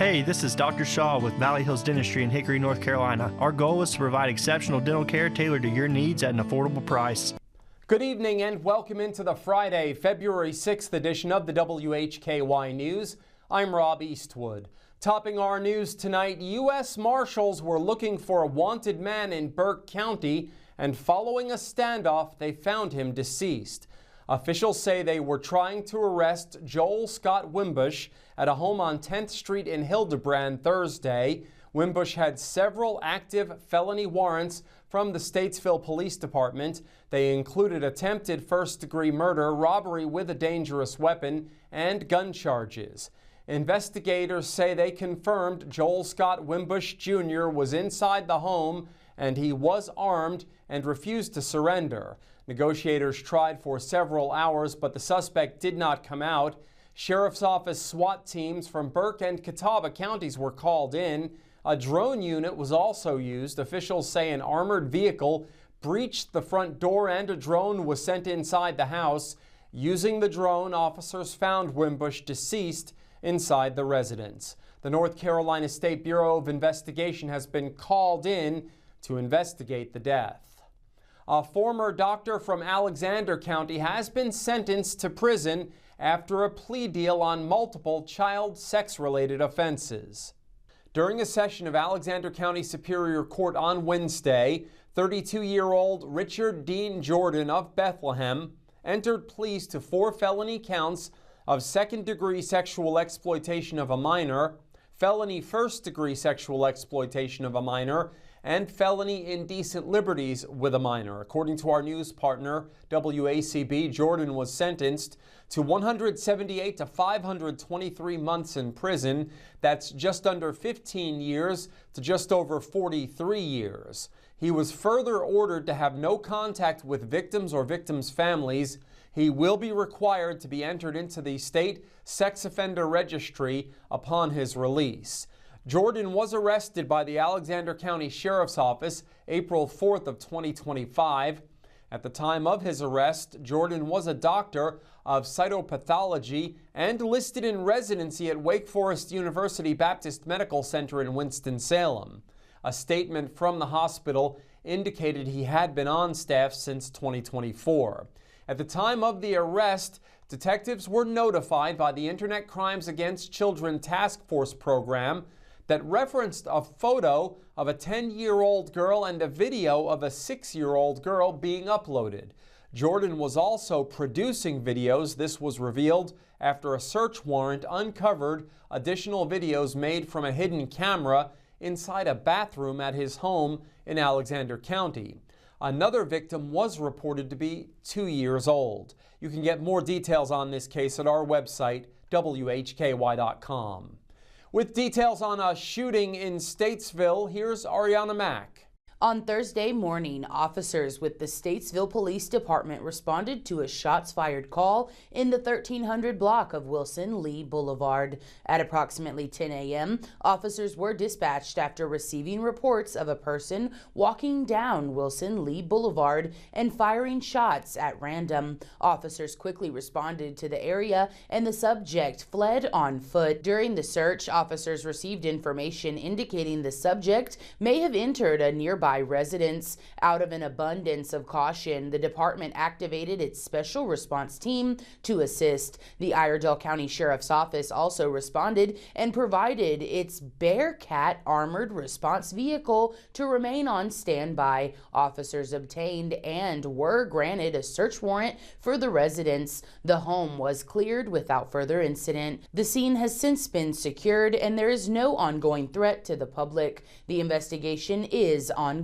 Hey, this is Dr. Shaw with Valley Hills Dentistry in Hickory, North Carolina. Our goal is to provide exceptional dental care tailored to your needs at an affordable price. Good evening and welcome into the Friday, February 6th edition of the WHKY News. I'm Rob Eastwood. Topping our news tonight, U.S. Marshals were looking for a wanted man in Burke County, and following a standoff, they found him deceased. Officials say they were trying to arrest Joel Scott Wimbush at a home on 10th Street in Hildebrand Thursday. Wimbush had several active felony warrants from the Statesville Police Department. They included attempted first-degree murder, robbery with a dangerous weapon, and gun charges. Investigators say they confirmed Joel Scott Wimbush Jr. was inside the home and he was armed and refused to surrender. Negotiators tried for several hours, but the suspect did not come out. Sheriff's Office SWAT teams from Burke and Catawba counties were called in. A drone unit was also used. Officials say an armored vehicle breached the front door and a drone was sent inside the house. Using the drone, officers found Wimbush deceased inside the residence. The North Carolina State Bureau of Investigation has been called in to investigate the death. A former doctor from Alexander County has been sentenced to prison after a plea deal on multiple child sex-related offenses. During a session of Alexander County Superior Court on Wednesday, 32-year-old Richard Dean Jordan of Bethlehem entered pleas to 4 felony counts of second-degree sexual exploitation of a minor, felony first-degree sexual exploitation of a minor, and felony indecent liberties with a minor. According to our news partner, WACB, Jordan was sentenced to 178 to 523 months in prison. That's just under 15 years to just over 43 years. He was further ordered to have no contact with victims or victims' families. He will be required to be entered into the state sex offender registry upon his release. Jordan was arrested by the Alexander County Sheriff's Office April 4th of 2025. At the time of his arrest, Jordan was a doctor of cytopathology and listed in residency at Wake Forest University Baptist Medical Center in Winston-Salem. A statement from the hospital indicated he had been on staff since 2024. At the time of the arrest, detectives were notified by the Internet Crimes Against Children Task Force program that referenced a photo of a 10-year-old girl and a video of a 6-year-old girl being uploaded. Jordan was also producing videos. This was revealed after a search warrant uncovered additional videos made from a hidden camera inside a bathroom at his home in Alexander County. Another victim was reported to be 2 years old. You can get more details on this case at our website, WHKY.com. With details on a shooting in Statesville, here's Ariana Mack. On Thursday morning, officers with the Statesville Police Department responded to a shots-fired call in the 1300 block of Wilson Lee Boulevard. At approximately 10 a.m., officers were dispatched after receiving reports of a person walking down Wilson Lee Boulevard and firing shots at random. Officers quickly responded to the area and the subject fled on foot. During the search, officers received information indicating the subject may have entered a nearby residence. Out of an abundance of caution, the department activated its special response team to assist. The Iredell County Sheriff's Office also responded and provided its Bearcat armored response vehicle to remain on standby. Officers obtained and were granted a search warrant for the residence. The home was cleared without further incident. The scene has since been secured and there is no ongoing threat to the public. The investigation is ongoing.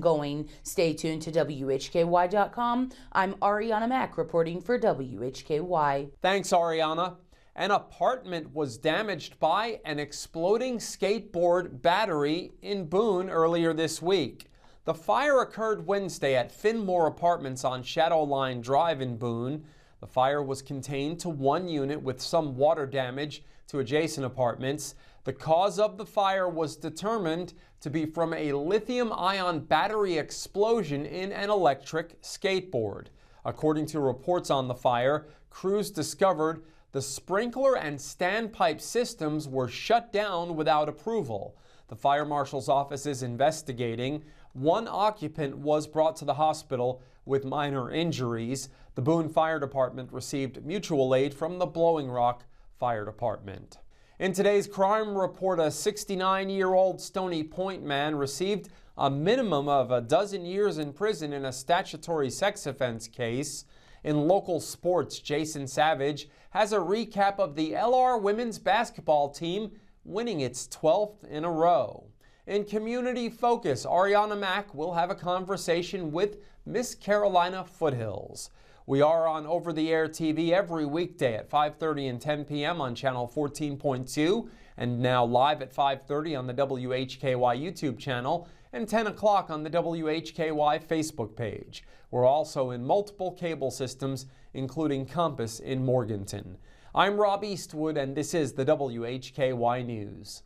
Stay tuned to WHKY.com. I'm Ariana Mack reporting for WHKY. Thanks, Ariana. An apartment was damaged by an exploding skateboard battery in Boone earlier this week. The fire occurred Wednesday at Finmore Apartments on Shadowline Drive in Boone. The fire was contained to one unit with some water damage to adjacent apartments. The cause of the fire was determined to be from a lithium-ion battery explosion in an electric skateboard. According to reports on the fire, crews discovered The sprinkler and standpipe systems were shut down without approval. The fire marshal's office is investigating. One occupant was brought to the hospital with minor injuries. The Boone Fire Department received mutual aid from the Blowing Rock Fire Department. In today's crime report, a 69-year-old Stony Point man received a minimum of a dozen years in prison in a statutory sex offense case. In local sports, Jason Savage has a recap of the LR women's basketball team winning its 12th in a row. In community focus, Ariana Mack will have a conversation with Miss Carolina Foothills. We are on over-the-air TV every weekday at 5:30 and 10 p.m. on channel 14.2 and now live at 5:30 on the WHKY YouTube channel and 10 o'clock on the WHKY Facebook page. We're also in multiple cable systems, including Compass in Morganton. I'm Rob Eastwood, and this is the WHKY News.